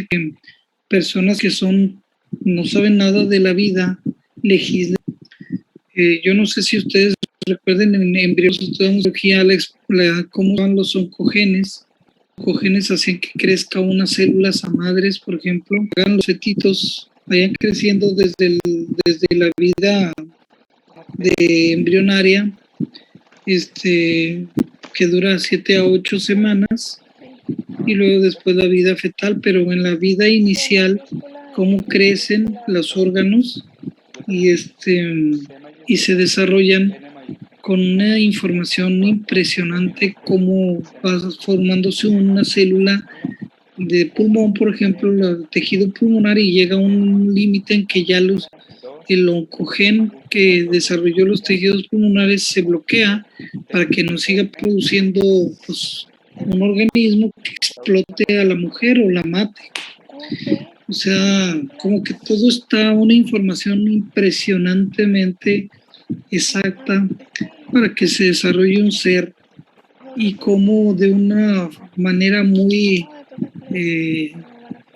que personas que no saben nada de la vida legislen. Yo no sé si ustedes recuerden, en embrios estudiamos biología cómo van los oncogenes. Oncogenes hacen que crezca unas células a madres, por ejemplo, hagan los fetitos, vayan creciendo desde la vida de embrionaria, que dura 7 a 8 semanas, y luego después la vida fetal, pero en la vida inicial, cómo crecen los órganos y se desarrollan con una información impresionante, cómo va formándose una célula de pulmón, por ejemplo, el tejido pulmonar, y llega a un límite en que ya el oncogen que desarrolló los tejidos pulmonares se bloquea para que no siga produciendo pues, un organismo que explote a la mujer o la mate. O sea, como que todo está una información impresionantemente exacta para que se desarrolle un ser, y como de una manera muy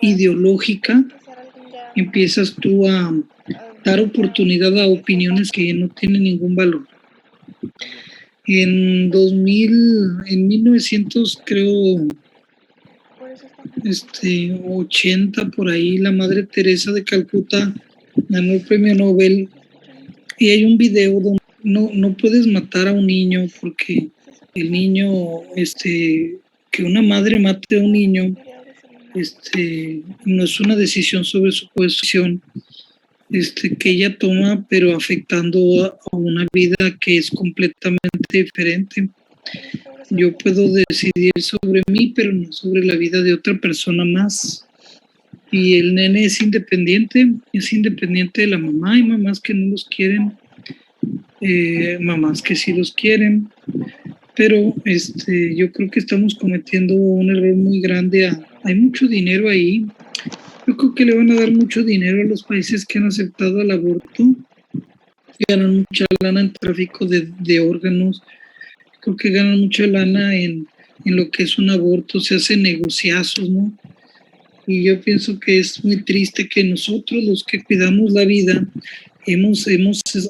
ideológica empiezas tú a dar oportunidad a opiniones que no tienen ningún valor. En 1900 creo 80 por ahí, la Madre Teresa de Calcuta ganó el premio Nobel, y hay un video donde no puedes matar a un niño, porque el niño, que una madre mate a un niño, no es una decisión sobre su posición, que ella toma, pero afectando a una vida que es completamente diferente. Yo puedo decidir sobre mí, pero no sobre la vida de otra persona más. Y el nene es independiente de la mamá. Hay mamás que no los quieren, mamás que sí los quieren, pero yo creo que estamos cometiendo un error muy grande. Hay mucho dinero ahí. Yo creo que le van a dar mucho dinero a los países que han aceptado el aborto. Ganan mucha lana en tráfico de órganos. Creo que ganan mucha lana en lo que es un aborto. Se hacen negociazos, ¿no? Y yo pienso que es muy triste que nosotros, los que cuidamos la vida, hemos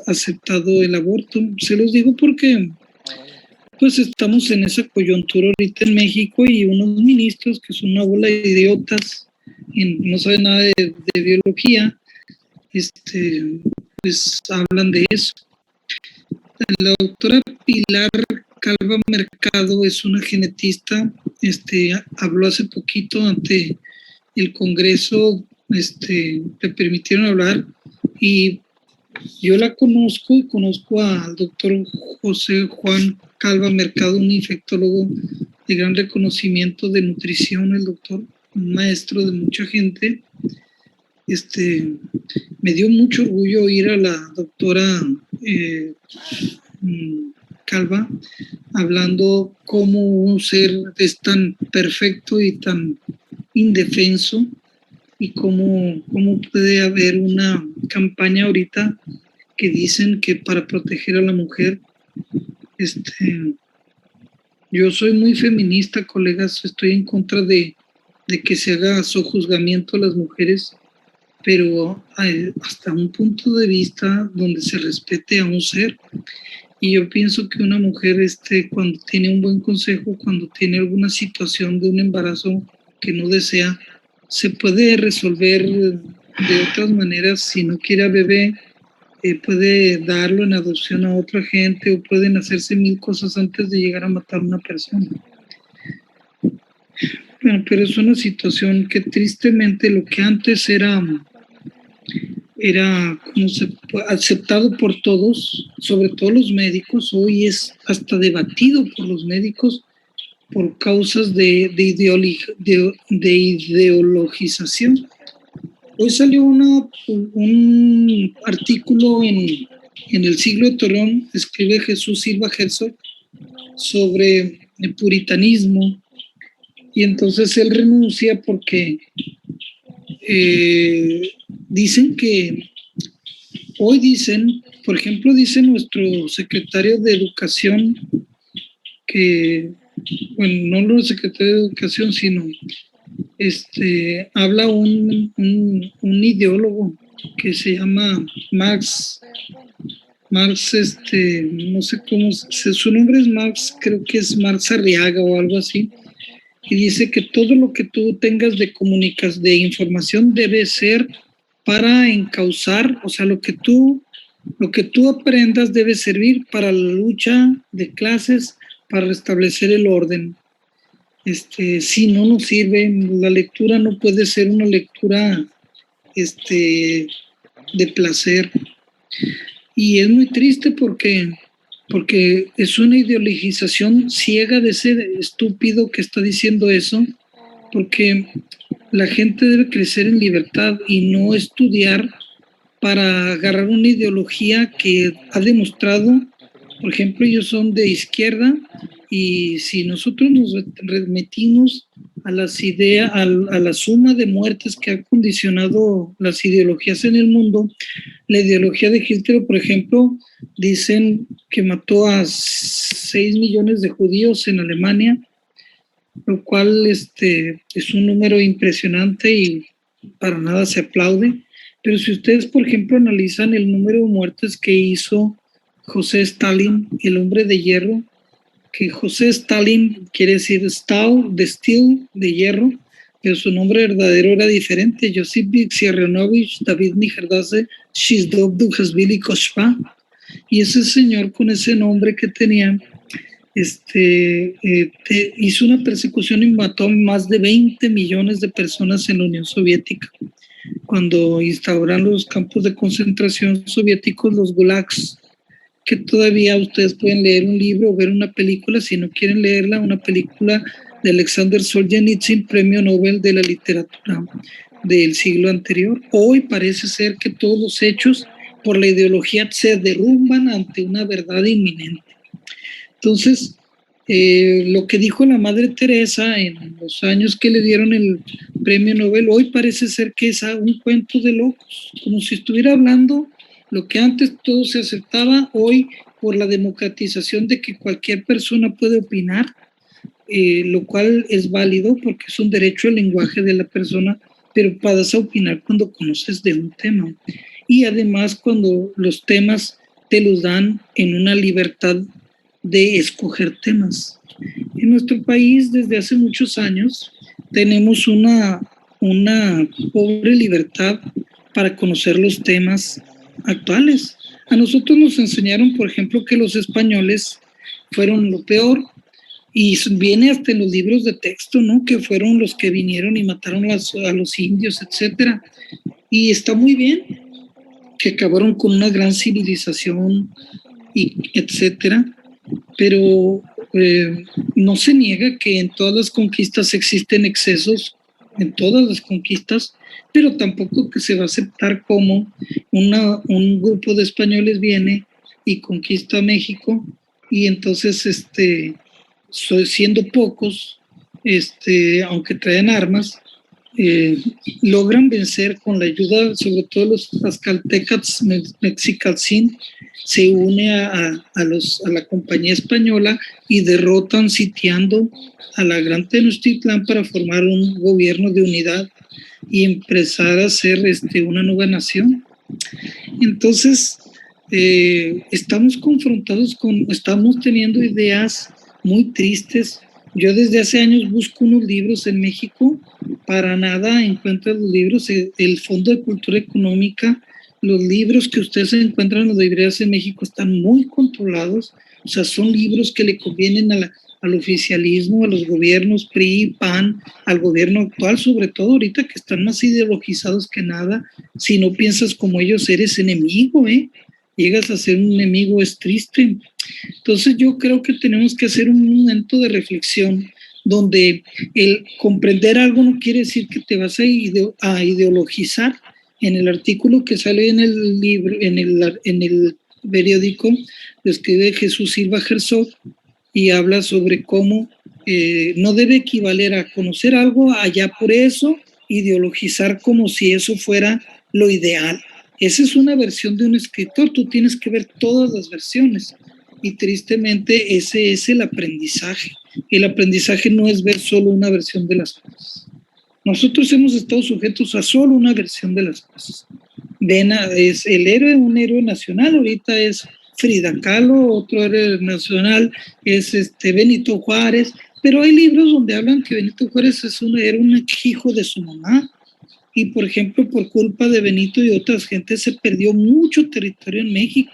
aceptado el aborto. Se los digo porque pues estamos en esa coyuntura ahorita en México, y unos ministros que son una bola de idiotas y no saben nada de biología, pues hablan de eso. La doctora Pilar Calva Mercado es una genetista, habló hace poquito ante el Congreso, le permitieron hablar, y yo la conozco, y conozco al doctor José Juan Calva Mercado, un infectólogo de gran reconocimiento de nutrición, el doctor, un maestro de mucha gente. Me dio mucho orgullo oír a la doctora Calva hablando cómo un ser es tan perfecto y tan indefenso, y cómo puede haber una campaña ahorita que dicen que para proteger a la mujer. Yo soy muy feminista, colegas, estoy en contra de que se haga sojuzgamiento a las mujeres, pero hasta un punto de vista donde se respete a un ser. Y yo pienso que una mujer, cuando tiene un buen consejo, cuando tiene alguna situación de un embarazo que no desea, se puede resolver de otras maneras. Si no quiere a bebé, puede darlo en adopción a otra gente, o pueden hacerse mil cosas antes de llegar a matar a una persona. Bueno, pero es una situación que tristemente lo que antes era como aceptado por todos, sobre todo los médicos, hoy es hasta debatido por los médicos por causas de ideologización. Hoy salió un artículo en El Siglo de Torreón, escribe Jesús Silva Herzog, sobre el puritanismo, y entonces él renuncia porque por ejemplo, dice nuestro secretario de Educación, que, bueno, no el secretario de Educación, sino habla un ideólogo que se llama Marx, no sé cómo, su nombre es Marx, creo que es Marx Arriaga o algo así, y dice que todo lo que tú tengas de de información debe ser para encauzar, o sea, lo que tú aprendas debe servir para la lucha de clases, para restablecer el orden. Si no nos sirve, la lectura no puede ser una lectura de placer. Y es muy triste porque es una ideologización ciega de ese estúpido que está diciendo eso, porque la gente debe crecer en libertad y no estudiar para agarrar una ideología que ha demostrado, por ejemplo, ellos son de izquierda y si nosotros nos remitimos a las ideas, a la suma de muertes que ha condicionado las ideologías en el mundo, la ideología de Hitler, por ejemplo, dicen que mató a 6 millones de judíos en Alemania, lo cual es un número impresionante y para nada se aplaude. Pero si ustedes, por ejemplo, analizan el número de muertes que hizo José Stalin, el hombre de hierro, que José Stalin quiere decir Stahl, de steel, de hierro, pero su nombre verdadero era diferente, Josip Vissarionovich David Nihardase Shizdov Duhasvili Koshpa, y ese señor con ese nombre que tenía hizo una persecución y mató a más de 20 millones de personas en la Unión Soviética. Cuando instauraron los campos de concentración soviéticos, los gulags, que todavía ustedes pueden leer un libro o ver una película, si no quieren leerla, una película de Alexander Solzhenitsyn, premio Nobel de la literatura del siglo anterior. Hoy parece ser que todos los hechos por la ideología se derrumban ante una verdad inminente. Entonces, lo que dijo la Madre Teresa en los años que le dieron el premio Nobel, hoy parece ser que es un cuento de locos, como si estuviera hablando lo que antes todo se aceptaba, hoy por la democratización de que cualquier persona puede opinar, lo cual es válido porque es un derecho al lenguaje de la persona, pero vas a opinar cuando conoces de un tema. Y además cuando los temas te los dan en una libertad de escoger temas. En nuestro país, desde hace muchos años, tenemos una pobre libertad para conocer los temas actuales. A nosotros nos enseñaron, por ejemplo, que los españoles fueron lo peor, y viene hasta en los libros de texto, ¿no? Que fueron los que vinieron y mataron a los indios, etcétera. Y está muy bien que acabaron con una gran civilización, y etcétera, pero no se niega que en todas las conquistas existen excesos, en todas las conquistas, pero tampoco que se va a aceptar como un grupo de españoles viene y conquista México y entonces siendo pocos, aunque traen armas, logran vencer con la ayuda, sobre todo los azcaltecas mexicaltzin, se une a la compañía española y derrotan sitiando a la Gran Tenochtitlán para formar un gobierno de unidad y empezar a ser una nueva nación. Entonces, estamos estamos teniendo ideas muy tristes. Yo desde hace años busco unos libros en México, para nada encuentro los libros, el Fondo de Cultura Económica, los libros que ustedes encuentran en las librerías en México están muy controlados, o sea, son libros que le convienen al oficialismo, a los gobiernos PRI, PAN, al gobierno actual, sobre todo ahorita que están más ideologizados que nada. Si no piensas como ellos, eres enemigo, llegas a ser un enemigo, es triste. Entonces yo creo que tenemos que hacer un momento de reflexión donde el comprender algo no quiere decir que te vas a ideologizar. En el artículo que sale en el libro, en el periódico, lo escribe Jesús Silva Herzog y habla sobre cómo no debe equivaler a conocer algo allá por eso, ideologizar como si eso fuera lo ideal. Esa es una versión de un escritor, tú tienes que ver todas las versiones y tristemente ese es el aprendizaje. El aprendizaje no es ver solo una versión de las cosas. Nosotros hemos estado sujetos a solo una versión de las cosas. Es el héroe, un héroe nacional, ahorita es Frida Kahlo, otro héroe nacional es Benito Juárez, pero hay libros donde hablan que Benito Juárez era un hijo de su mamá, y por ejemplo por culpa de Benito y otras gentes se perdió mucho territorio en México.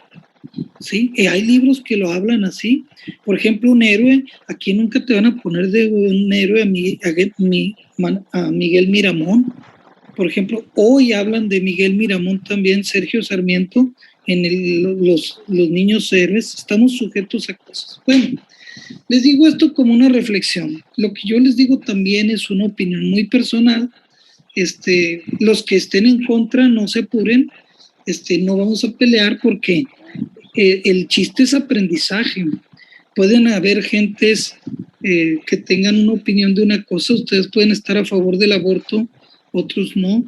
¿Sí? Hay libros que lo hablan así. Por ejemplo, un héroe, aquí nunca te van a poner de un héroe a Miguel Miramón. Por ejemplo, hoy hablan de Miguel Miramón también, Sergio Sarmiento, en los niños héroes. Estamos sujetos a cosas. Bueno, les digo esto como una reflexión. Lo que yo les digo también es una opinión muy personal. Los que estén en contra no se apuren, no vamos a pelear porque el chiste es aprendizaje. Pueden haber gentes que tengan una opinión de una cosa, ustedes pueden estar a favor del aborto, otros no,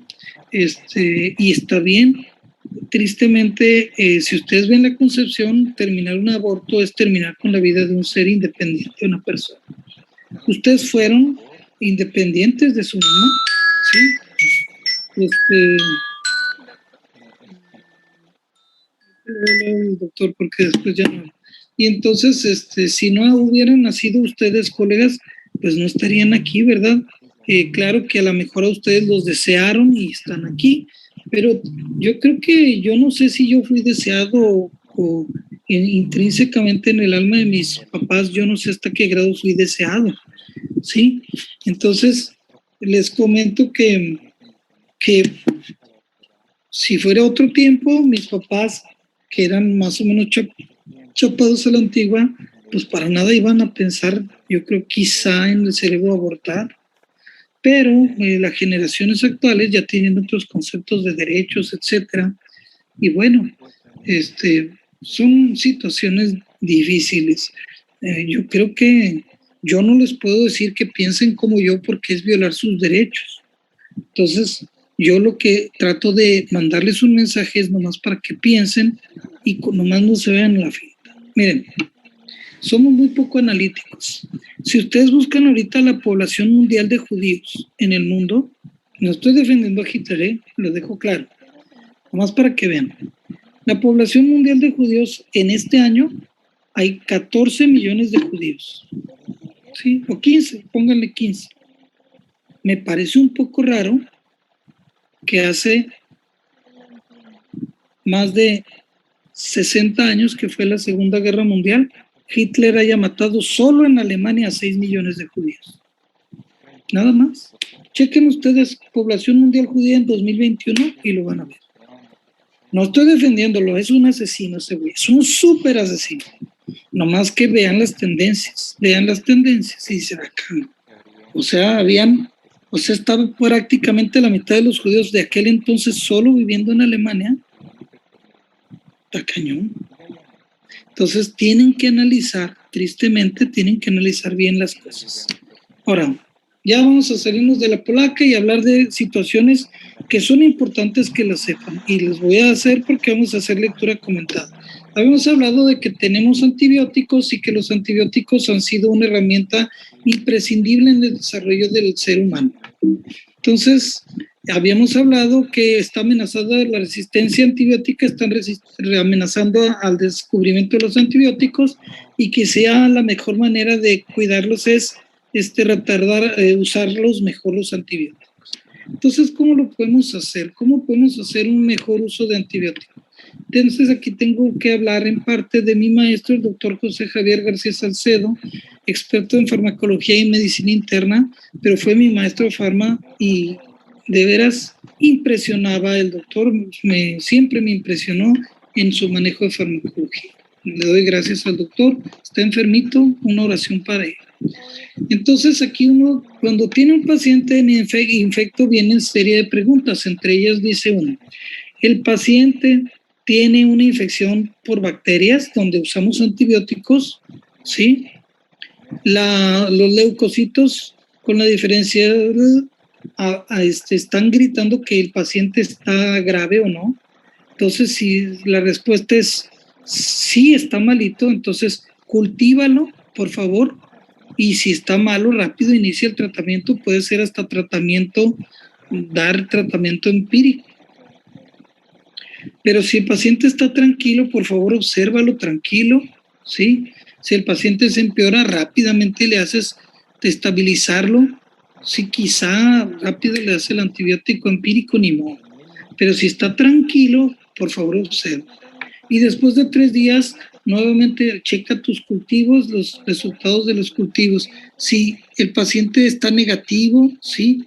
y está bien. Tristemente, si ustedes ven la concepción, terminar un aborto es terminar con la vida de un ser independiente, de una persona. Ustedes fueron independientes de su mamá, ¿sí? Doctor, porque después ya no. Y entonces, si no hubieran nacido ustedes, colegas, pues no estarían aquí, ¿verdad? Claro que a lo mejor a ustedes los desearon y están aquí, pero yo creo que yo no sé si yo fui deseado o intrínsecamente en el alma de mis papás, yo no sé hasta qué grado fui deseado, ¿sí? Entonces, les comento que si fuera otro tiempo, mis papás, que eran más o menos chapados a la antigua, pues para nada iban a pensar, yo creo, quizá en el cerebro abortar, pero las generaciones actuales ya tienen otros conceptos de derechos, etcétera, y bueno, son situaciones difíciles. Yo creo que yo no les puedo decir que piensen como yo porque es violar sus derechos. Entonces, yo lo que trato de mandarles un mensaje es nomás para que piensen y nomás no se vean la finta. Miren, somos muy poco analíticos. Si ustedes buscan ahorita la población mundial de judíos en el mundo, no estoy defendiendo a Hitler, lo dejo claro, nomás para que vean. La población mundial de judíos en este año hay 14 millones de judíos, ¿sí? O 15, pónganle 15. Me parece un poco raro que hace más de 60 años, que fue la Segunda Guerra Mundial, Hitler haya matado solo en Alemania a 6 millones de judíos. Nada más. Chequen ustedes población mundial judía en 2021 y lo van a ver. No estoy defendiéndolo, es un asesino ese güey, es un súper asesino. Nomás que vean las tendencias y dicen acá. O sea, estaba prácticamente la mitad de los judíos de aquel entonces solo viviendo en Alemania. Está cañón. Entonces tienen que analizar, tristemente, tienen que analizar bien las cosas. Ahora, ya vamos a salirnos de la polaca y hablar de situaciones que son importantes que las sepan. Y les voy a hacer porque vamos a hacer lectura comentada. Habíamos hablado de que tenemos antibióticos y que los antibióticos han sido una herramienta imprescindible en el desarrollo del ser humano. Entonces, habíamos hablado que está amenazada la resistencia antibiótica, están amenazando al descubrimiento de los antibióticos y que sea la mejor manera de cuidarlos es retardar, usarlos mejor los antibióticos. Entonces, ¿cómo lo podemos hacer? ¿Cómo podemos hacer un mejor uso de antibióticos? Entonces, aquí tengo que hablar en parte de mi maestro, el doctor José Javier García Salcedo, experto en farmacología y medicina interna, pero fue mi maestro de farma y de veras impresionaba el doctor, siempre me impresionó en su manejo de farmacología. Le doy gracias al doctor, está enfermito, una oración para él. Entonces aquí uno, cuando tiene un paciente en infecto, vienen serie de preguntas, entre ellas dice uno, el paciente tiene una infección por bacterias donde usamos antibióticos, ¿sí? Los leucocitos, con la diferencia, están gritando que el paciente está grave o no. Entonces, si la respuesta es sí, está malito, entonces cultívalo, por favor, y si está malo, rápido inicia el tratamiento, puede ser hasta dar tratamiento empírico. Pero si el paciente está tranquilo, por favor, obsérvalo tranquilo, ¿sí? Si el paciente se empeora, rápidamente le haces estabilizarlo. Si quizá rápido le hace el antibiótico empírico, ni modo. Pero si está tranquilo, por favor, observa. Y después de 3 días, nuevamente checa tus cultivos, los resultados de los cultivos. Si el paciente está negativo, ¿sí?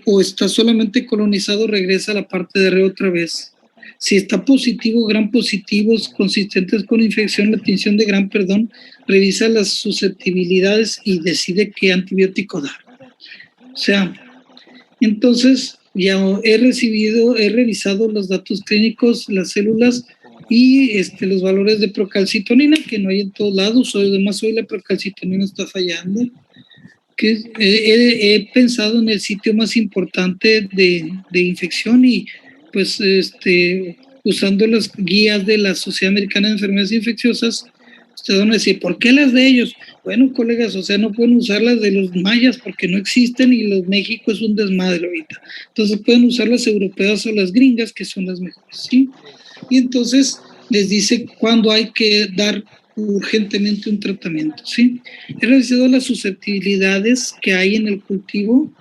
O está solamente colonizado, regresa a la parte de re otra vez. Si está positivo, gram positivos, consistentes con infección, la tinción de gram, revisa las susceptibilidades y decide qué antibiótico dar. O sea, entonces ya he revisado los datos clínicos, las células y los valores de procalcitonina, que no hay en todos lados. Además, hoy la procalcitonina está fallando. Que he pensado en el sitio más importante de infección y pues usando las guías de la Sociedad Americana de Enfermedades Infecciosas, ustedes van a decir, ¿por qué las de ellos? Bueno, colegas, o sea, no pueden usar las de los mayas porque no existen y los México es un desmadre ahorita. Entonces pueden usar las europeas o las gringas, que son las mejores, ¿sí? Y entonces les dice cuándo hay que dar urgentemente un tratamiento, ¿sí? He revisado las susceptibilidades que hay en el cultivo,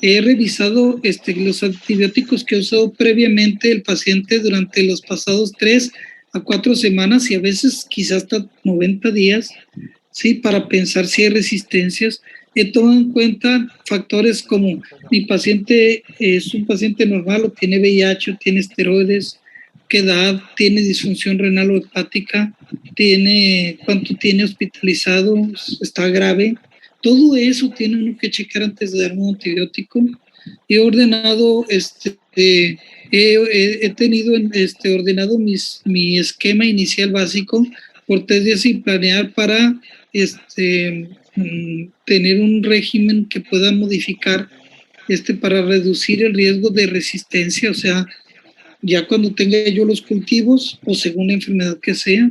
he revisado los antibióticos que ha usado previamente el paciente durante los pasados 3 a 4 semanas y a veces quizás hasta 90 días, ¿sí? Para pensar si hay resistencias. He tomado en cuenta factores como mi paciente es un paciente normal o tiene VIH o tiene esteroides, qué edad, tiene disfunción renal o hepática, cuánto tiene hospitalizado, está grave. Todo eso tiene uno que checar antes de dar un antibiótico. He ordenado, he tenido ordenado mi esquema inicial básico por 3 días y planear para tener un régimen que pueda modificar para reducir el riesgo de resistencia, o sea, ya cuando tenga yo los cultivos o según la enfermedad que sea.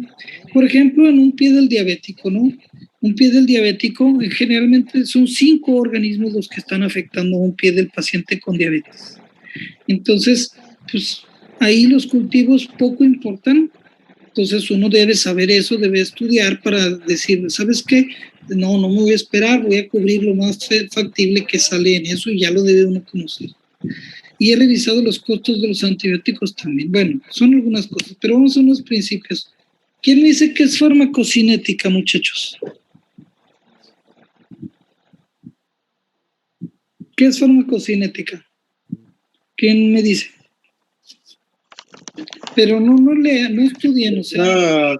Por ejemplo, en un pie del diabético, ¿no? Un pie del diabético, generalmente son 5 organismos los que están afectando a un pie del paciente con diabetes. Entonces, pues ahí los cultivos poco importan. Entonces uno debe saber eso, debe estudiar para decir, ¿sabes qué? No me voy a esperar, voy a cubrir lo más factible que sale en eso y ya lo debe uno conocer. Y he revisado los costos de los antibióticos también. Bueno, son algunas cosas, pero vamos a unos principios. ¿Quién me dice que es farmacocinética, muchachos? ¿Qué es farmacocinética? ¿Quién me dice? Pero no lean, no estudien, o sea.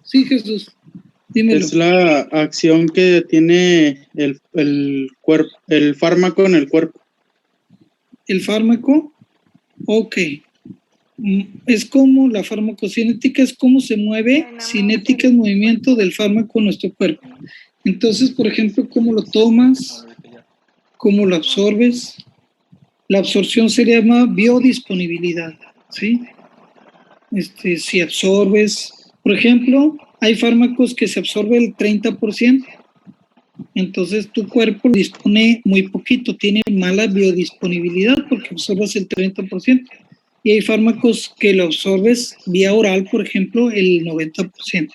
Sí, Jesús, dímelo. Es la acción que tiene el fármaco en el cuerpo. ¿El fármaco? Ok. Es como la farmacocinética, es cómo se mueve, cinética es movimiento del fármaco en nuestro cuerpo. Entonces, por ejemplo, cómo lo tomas, cómo lo absorbes. La absorción se llama biodisponibilidad, ¿sí? Si absorbes, por ejemplo, hay fármacos que se absorbe el 30%, entonces tu cuerpo dispone muy poquito, tiene mala biodisponibilidad porque absorbes el 30%. Y hay fármacos que lo absorbes vía oral, por ejemplo, el 90%.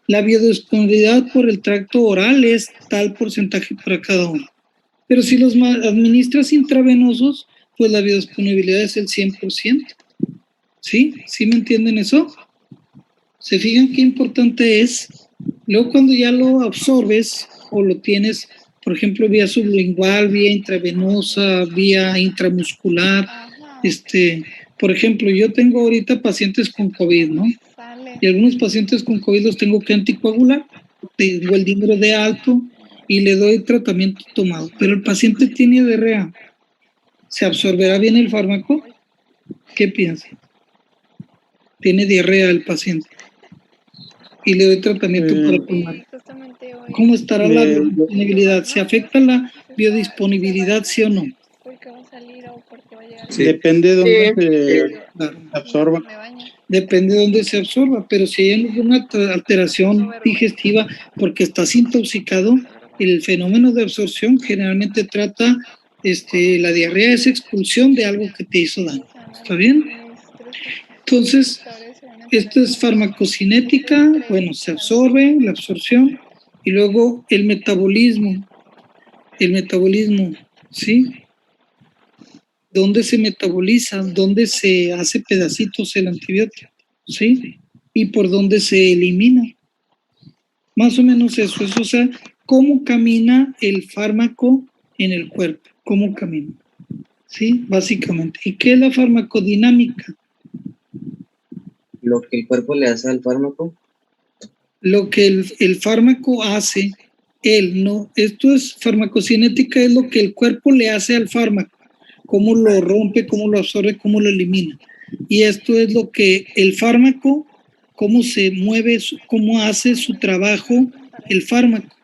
La biodisponibilidad por el tracto oral es tal porcentaje para cada uno. Pero si los administras intravenosos, pues la biodisponibilidad es el 100%. ¿Sí? ¿Sí me entienden eso? ¿Se fijan qué importante es? Luego cuando ya lo absorbes o lo tienes, por ejemplo, vía sublingual, vía intravenosa, vía intramuscular, por ejemplo, yo tengo ahorita pacientes con COVID, ¿no? Y algunos pacientes con COVID los tengo que anticoagular, tengo el dímero de alto y le doy tratamiento tomado, pero el paciente tiene diarrea. ¿Se absorberá bien el fármaco? ¿Qué piensa? Tiene diarrea el paciente y le doy tratamiento para tomar. ¿Cómo estará la biodisponibilidad? ¿Se afecta la biodisponibilidad, sí o no? Sí. Depende de dónde se absorba. Depende de dónde se absorba, pero si hay alguna alteración digestiva porque estás intoxicado, el fenómeno de absorción generalmente trata, la diarrea es expulsión de algo que te hizo daño. ¿Está bien? Entonces, esto es farmacocinética, bueno, se absorbe, la absorción, y luego el metabolismo, ¿sí? ¿Dónde se metaboliza? ¿Dónde se hace pedacitos el antibiótico? ¿Sí? Y por dónde se elimina. Más o menos eso es, o sea, cómo camina el fármaco en el cuerpo, cómo camina. ¿Sí? Básicamente. ¿Y qué es la farmacodinámica? Lo que el cuerpo le hace al fármaco. Lo que el fármaco hace, esto es farmacocinética, es lo que el cuerpo le hace al fármaco, cómo lo rompe, cómo lo absorbe, cómo lo elimina. Y esto es lo que el fármaco, cómo se mueve, cómo hace su trabajo el fármaco.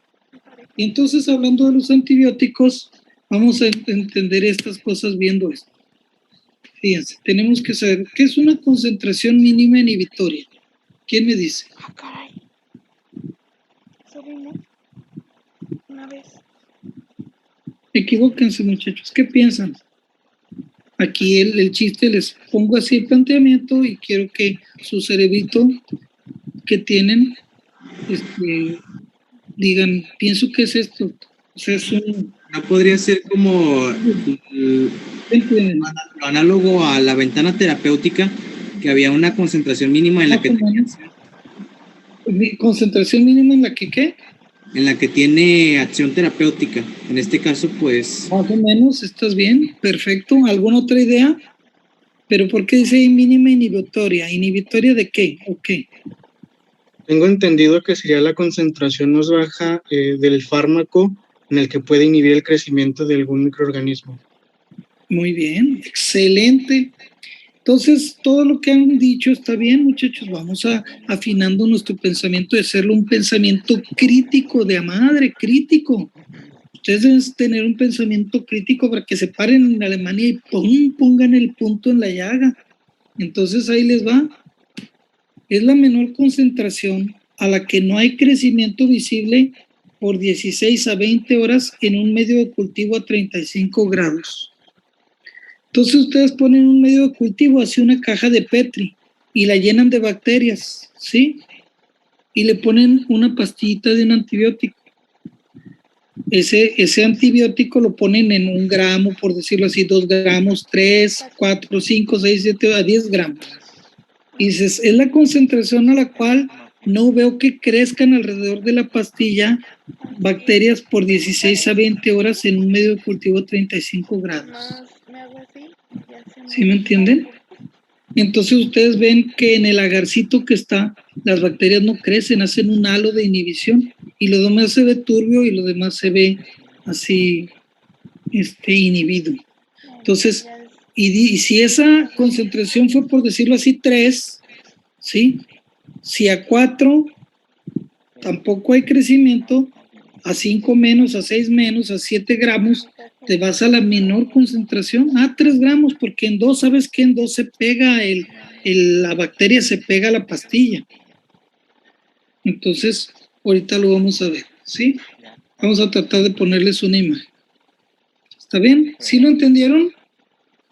Y entonces, hablando de los antibióticos, vamos a entender estas cosas viendo esto. Fíjense, tenemos que saber qué es una concentración mínima inhibitoria. ¿Quién me dice? Ah, caray. Eso vimos una vez. Equivóquense, muchachos. ¿Qué piensan? Aquí el chiste, les pongo así el planteamiento y quiero que su cerebrito que tienen, digan, pienso que es esto. O sea, es un... No podría ser como lo análogo a la ventana terapéutica, que había una concentración mínima en la que ¿Concentración mínima en la que qué? En la que tiene acción terapéutica. En este caso, pues... Más o menos, ¿estás bien? Perfecto. ¿Alguna otra idea? ¿Pero por qué dice mínima inhibitoria? ¿Inhibitoria de qué? ¿O qué? Tengo entendido que sería la concentración más baja del fármaco en el que puede inhibir el crecimiento de algún microorganismo. Muy bien, excelente. Entonces, todo lo que han dicho está bien, muchachos. Vamos afinando nuestro pensamiento de hacerlo un pensamiento crítico, de a madre, crítico. Ustedes deben tener un pensamiento crítico para que se paren en Alemania y pongan el punto en la llaga. Entonces, ahí les va. Es la menor concentración a la que no hay crecimiento visible por 16 a 20 horas en un medio de cultivo a 35 grados. Entonces ustedes ponen un medio de cultivo, así una caja de Petri, y la llenan de bacterias, ¿sí? Y le ponen una pastillita de un antibiótico. Ese antibiótico lo ponen en 1 gramo, por decirlo así, 2 gramos, 3, 4, 5, 6, 7, a 10 gramos. Y dices, es la concentración a la cual no veo que crezcan alrededor de la pastilla bacterias por 16 a 20 horas en un medio de cultivo a 35 grados. Me hago así, ya se ¿Sí me entienden? Entonces ustedes ven que en el agarcito que está, las bacterias no crecen, hacen un halo de inhibición y lo demás se ve turbio y lo demás se ve así inhibido. Entonces, y si esa concentración fue, por decirlo así, 3, ¿sí? Si a 4 tampoco hay crecimiento, a 5 menos, a 6 menos, a 7 gramos, te vas a la menor concentración, a 3 gramos, porque en 2, ¿sabes qué? En 2 se pega, la bacteria se pega a la pastilla. Entonces, ahorita lo vamos a ver, ¿sí? Vamos a tratar de ponerles una imagen. ¿Está bien? ¿Sí lo entendieron?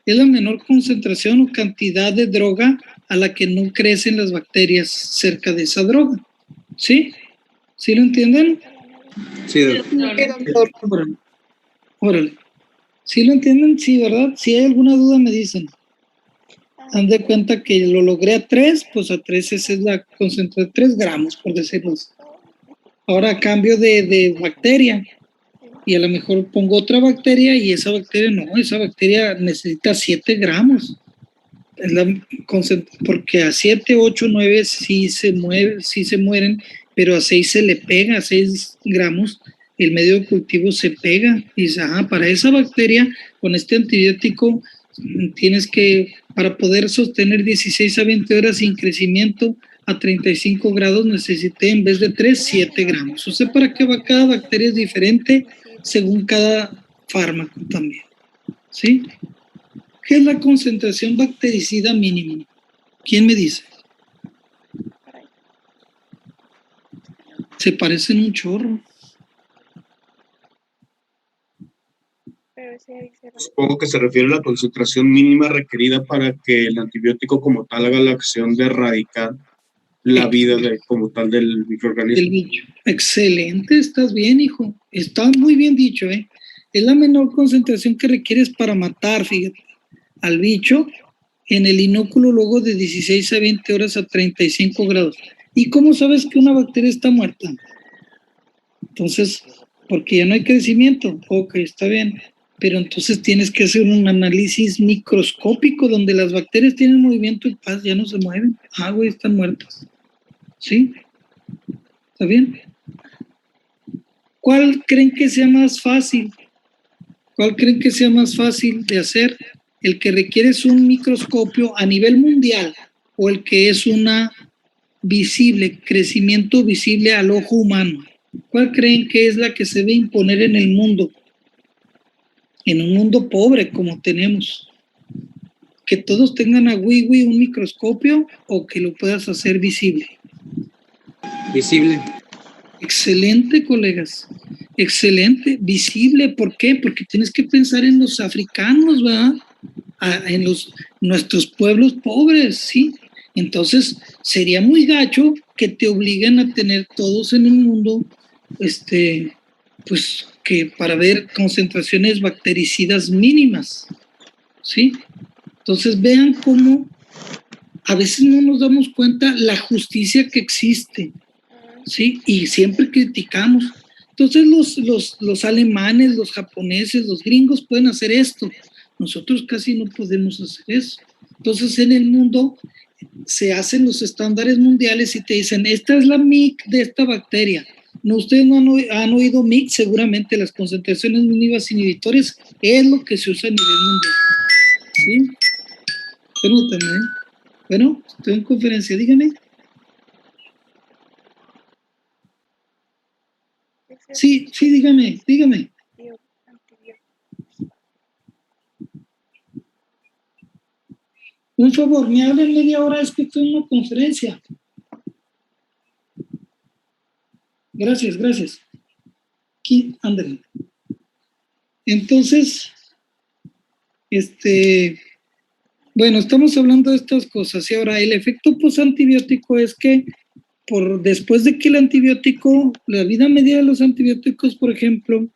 Es la menor concentración o cantidad de droga a la que no crecen las bacterias cerca de esa droga. ¿Sí? ¿Sí lo entienden? Sí, doctor. Órale. ¿Sí lo entienden? Sí, ¿verdad? Si hay alguna duda me dicen. Dan de cuenta que lo logré a 3, pues a 3 esa es la concentración, 3 gramos, por decirlo así. Ahora a cambio de bacteria, y a lo mejor pongo otra bacteria y esa bacteria necesita 7 gramos. Es porque a 7, 8, 9 sí se mueren, pero a 6 se le pega, a 6 gramos el medio de cultivo se pega. Y dice, para esa bacteria con este antibiótico tienes que, para poder sostener 16 a 20 horas sin crecimiento a 35 grados, necesité en vez de 3, 7 gramos. O sea, para que cada bacteria es diferente según cada fármaco también. ¿Sí? ¿Qué es la concentración bactericida mínima? ¿Quién me dice? Se parecen un chorro. Pero ese ahí se va. Supongo que se refiere a la concentración mínima requerida para que el antibiótico como tal haga la acción de erradicar la vida como tal del microorganismo. El bicho. Excelente, estás bien, hijo. Está muy bien dicho, ¿eh? Es la menor concentración que requieres para matar, fíjate, al bicho en el inóculo luego de 16 a 20 horas a 35 grados. ¿Y cómo sabes que una bacteria está muerta? Entonces, porque ya no hay crecimiento. Ok, está bien. Pero entonces tienes que hacer un análisis microscópico donde las bacterias tienen movimiento y paz, ya no se mueven. Ah, güey, están muertas. ¿Sí? ¿Está bien? ¿Cuál creen que sea más fácil? ¿Cuál creen que sea más fácil de hacer? ¿El que requiere es un microscopio a nivel mundial o el que es una visible, crecimiento visible al ojo humano? ¿Cuál creen que es la que se debe imponer en el mundo? En un mundo pobre como tenemos. ¿Que todos tengan a Wiwi un microscopio o que lo puedas hacer visible? Visible. Excelente, colegas. Excelente. Visible. ¿Por qué? Porque tienes que pensar en los africanos, ¿verdad? En nuestros pueblos pobres, ¿sí? Entonces, sería muy gacho que te obliguen a tener todos en el mundo, pues, que para ver concentraciones bactericidas mínimas, ¿sí? Entonces, vean cómo a veces no nos damos cuenta la justicia que existe, ¿sí? Y siempre criticamos. Entonces los alemanes, los japoneses, los gringos pueden hacer esto. Nosotros casi no podemos hacer eso. Entonces en el mundo se hacen los estándares mundiales y te dicen, esta es la MIC de esta bacteria. No, ustedes no han oído MIC, seguramente las concentraciones mínimas inhibitores es lo que se usa a nivel mundial. ¿Sí? Permítanme. Bueno, estoy en conferencia, dígame. Sí, dígame. Un favor, me hablen media hora, es que estoy en una conferencia. Gracias. Aquí, ándale. Entonces, bueno, estamos hablando de estas cosas. Y ahora, el efecto posantibiótico es que después de que el antibiótico, la vida media de los antibióticos, por ejemplo,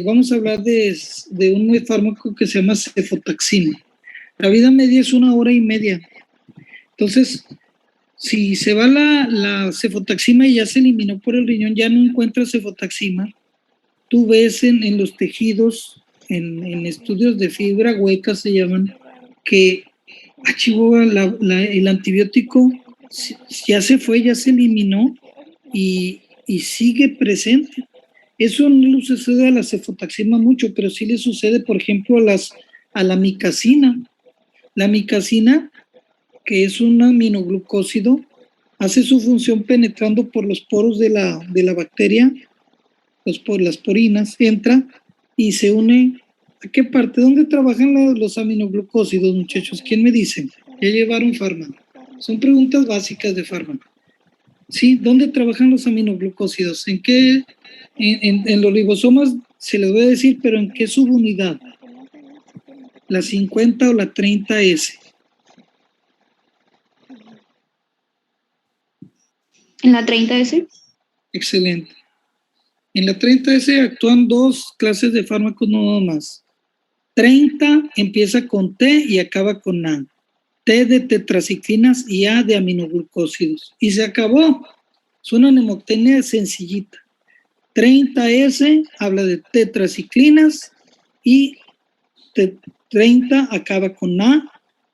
vamos a hablar de un fármaco que se llama cefotaxima. La vida media es 1 hora y media. Entonces, si se va la cefotaxima y ya se eliminó por el riñón, ya no encuentras cefotaxima, tú ves en los tejidos, en estudios de fibra hueca se llaman, que el antibiótico ya se fue, ya se eliminó y sigue presente. Eso no le sucede a la cefotaxima mucho, pero sí le sucede, por ejemplo, a la micacina. La micacina, que es un aminoglucósido, hace su función penetrando por los poros de la bacteria, por las porinas, entra y se une. ¿A qué parte? ¿Dónde trabajan los aminoglucósidos, muchachos? ¿Quién me dice? Ya llevaron fármaco. Son preguntas básicas de fármaco. ¿Sí? ¿Dónde trabajan los aminoglucósidos? ¿En qué? En los ribosomas se les voy a decir, pero ¿en qué subunidad? ¿La 50 o la 30S? ¿En la 30S? Excelente. En la 30S actúan 2 clases de fármacos no más. 30 empieza con T y acaba con A. T de tetraciclinas y A de aminoglucósidos. Y se acabó. Es una nemoctenia sencillita. 30S habla de tetraciclinas y 30 acaba con A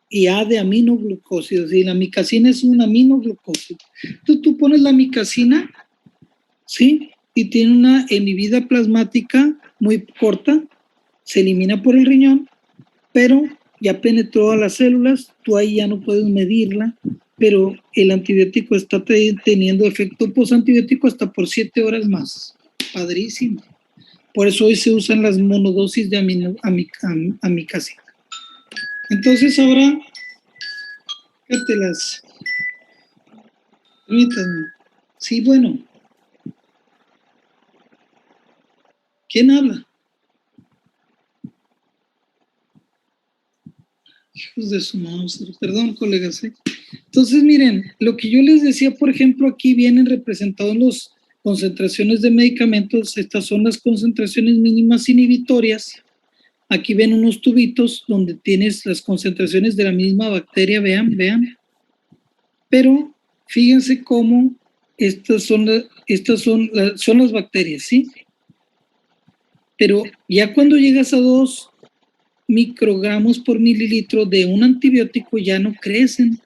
y A de aminoglucósidos. Y la micacina es un aminoglucósido. Entonces tú pones la micacina, ¿sí? Y tiene una emibida plasmática muy corta, se elimina por el riñón, pero ya penetró a las células, tú ahí ya no puedes medirla, pero el antibiótico está teniendo efecto posantibiótico hasta por 7 horas más. Padrísimo. Por eso hoy se usan las monodosis de amicacina. Entonces ahora, fíjate permítanme. Sí, bueno. ¿Quién habla? Hijos de su mouse. Perdón, colegas. Entonces, miren, lo que yo les decía, por ejemplo, aquí vienen representados las concentraciones de medicamentos. Estas son las concentraciones mínimas inhibitorias. Aquí ven unos tubitos donde tienes las concentraciones de la misma bacteria, vean. Pero fíjense cómo son las bacterias, ¿sí? Pero ya cuando llegas a 2 microgramos por mililitro de un antibiótico ya no crecen.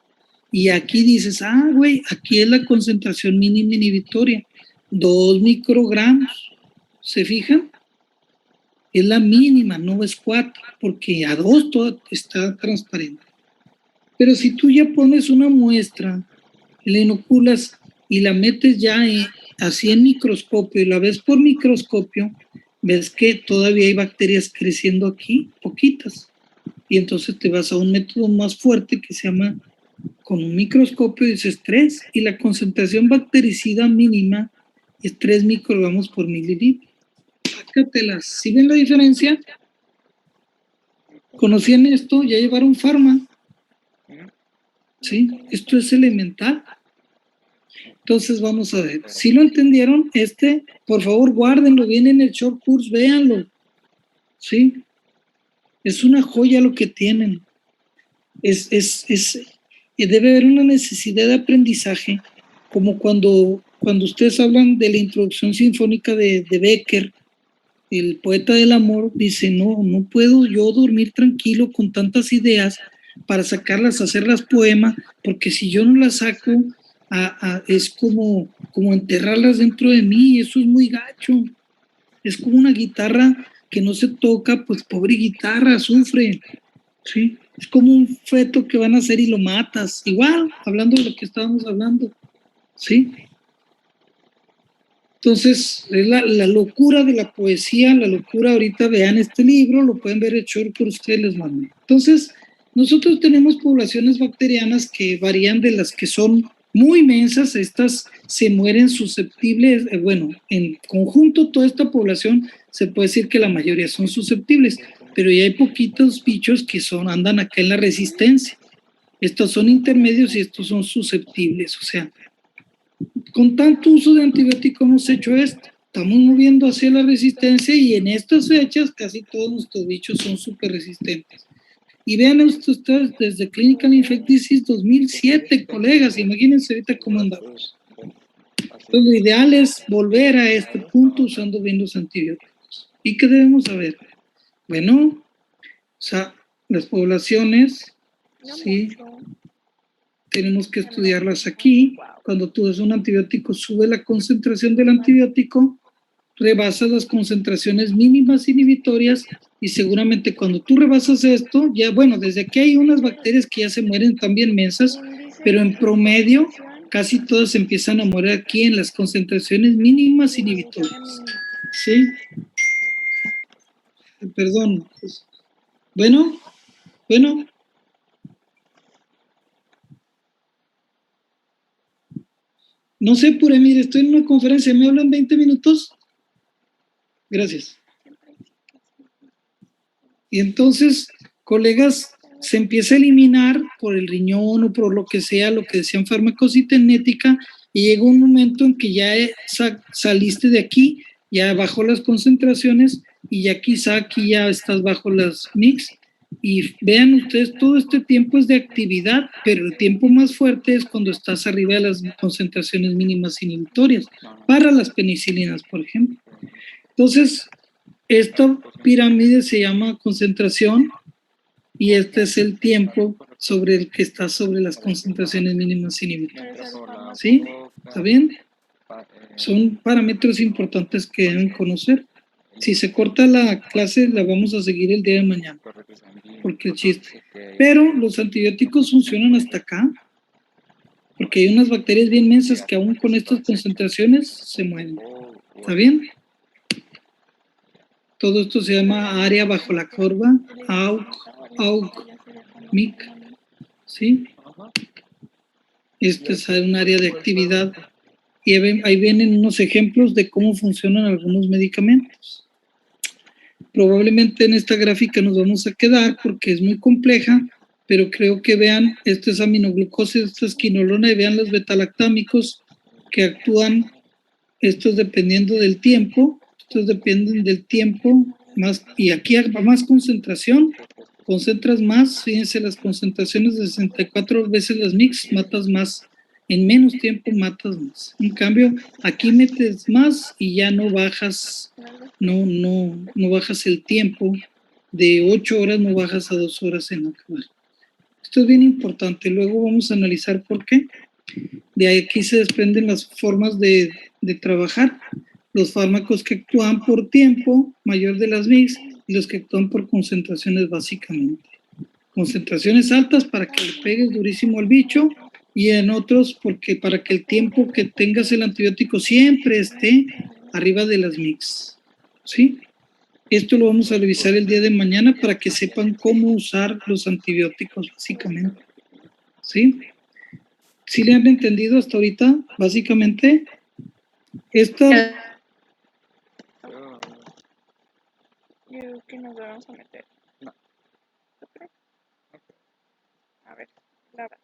Y aquí dices, güey, aquí es la concentración mínima inhibitoria, 2 microgramos. ¿Se fijan? Es la mínima, no es 4, porque a 2 todo está transparente. Pero si tú ya pones una muestra, la inoculas y la metes ya así en microscopio y la ves por microscopio, ves que todavía hay bacterias creciendo aquí, poquitas. Y entonces te vas a un método más fuerte que se llama, con un microscopio dices 3, y la concentración bactericida mínima es 3 microgramos por mililitro. Sácatelas. ¿Sí ven la diferencia? ¿Conocían esto? Ya llevaron farma. ¿Sí? Esto es elemental. Entonces vamos a ver. ¿Sí lo entendieron? Por favor, guárdenlo bien en el short course, véanlo. ¿Sí? Es una joya lo que tienen. Debe haber una necesidad de aprendizaje, como cuando ustedes hablan de la introducción sinfónica de Becker, el poeta del amor, dice, no puedo yo dormir tranquilo con tantas ideas para sacarlas, hacerlas poema, porque si yo no las saco, es como enterrarlas dentro de mí, eso es muy gacho. Es como una guitarra que no se toca, pues pobre guitarra, sufre, ¿sí? Es como un feto que van a hacer y lo matas, igual, hablando de lo que estábamos hablando, ¿sí? Entonces, es la locura de la poesía, la locura. Ahorita vean este libro, lo pueden ver hecho por ustedes, les mando. Entonces, nosotros tenemos poblaciones bacterianas que varían de las que son muy mensas, estas se mueren susceptibles, en conjunto toda esta población se puede decir que la mayoría son susceptibles, pero ya hay poquitos bichos que andan acá en la resistencia. Estos son intermedios y estos son susceptibles, o sea, con tanto uso de antibióticos hemos hecho esto. Estamos moviendo hacia la resistencia y en estas fechas casi todos nuestros bichos son súper resistentes. Y vean ustedes desde Clinical Infect Disease 2007, colegas, imagínense ahorita cómo andamos. Entonces, lo ideal es volver a este punto usando bien los antibióticos. ¿Y qué debemos saber? Bueno, o sea, las poblaciones, sí, tenemos que estudiarlas aquí. Cuando tú das un antibiótico, sube la concentración del antibiótico, rebasa las concentraciones mínimas inhibitorias y seguramente cuando tú rebasas esto, ya desde aquí hay unas bacterias que ya se mueren también mensas, pero en promedio casi todas empiezan a morir aquí en las concentraciones mínimas inhibitorias. ¿Sí? Perdón. Bueno. No se apure, mire, estoy en una conferencia, ¿me hablan 20 minutos? Gracias. Y entonces, colegas, se empieza a eliminar por el riñón o por lo que sea, lo que decían farmacocinética, y llega un momento en que ya saliste de aquí, ya bajó las concentraciones, y ya quizá aquí ya estás bajo las mix. Y vean ustedes, todo este tiempo es de actividad, pero el tiempo más fuerte es cuando estás arriba de las concentraciones mínimas inhibitorias, para las penicilinas, por ejemplo. Entonces, esta pirámide se llama concentración y este es el tiempo sobre el que está sobre las concentraciones mínimas inhibitorias. ¿Sí? ¿Está bien? Son parámetros importantes que deben conocer. Si se corta la clase, la vamos a seguir el día de mañana, porque el chiste. Pero los antibióticos funcionan hasta acá, porque hay unas bacterias bien mensas que aún con estas concentraciones se mueren. ¿Está bien? Todo esto se llama área bajo la curva, AUC, MIC, ¿sí? Este es un área de actividad Y ahí vienen unos ejemplos de cómo funcionan algunos medicamentos. Probablemente en esta gráfica nos vamos a quedar porque es muy compleja, pero creo que vean, esto es aminoglucosa, esto es quinolona, y vean los betalactámicos que actúan, estos dependiendo del tiempo, estos dependen del tiempo, más, y aquí a más concentración, concentras más, fíjense las concentraciones de 64 veces las mix, matas más, en menos tiempo matas más. En cambio, aquí metes más y ya no bajas, no bajas el tiempo, de 8 horas no bajas a 2 horas en acabar. Esto es bien importante, luego vamos a analizar por qué. De aquí se desprenden las formas de trabajar, los fármacos que actúan por tiempo mayor de las mix y los que actúan por concentraciones básicamente. Concentraciones altas para que le pegues durísimo al bicho y en otros porque para que el tiempo que tengas el antibiótico siempre esté arriba de las mix. ¿Sí? Esto lo vamos a revisar el día de mañana para que sepan cómo usar los antibióticos básicamente. ¿Sí? ¿Sí le han entendido hasta ahorita? Básicamente, esta... Yo creo que nos vamos a meter. No. A ver, Laura.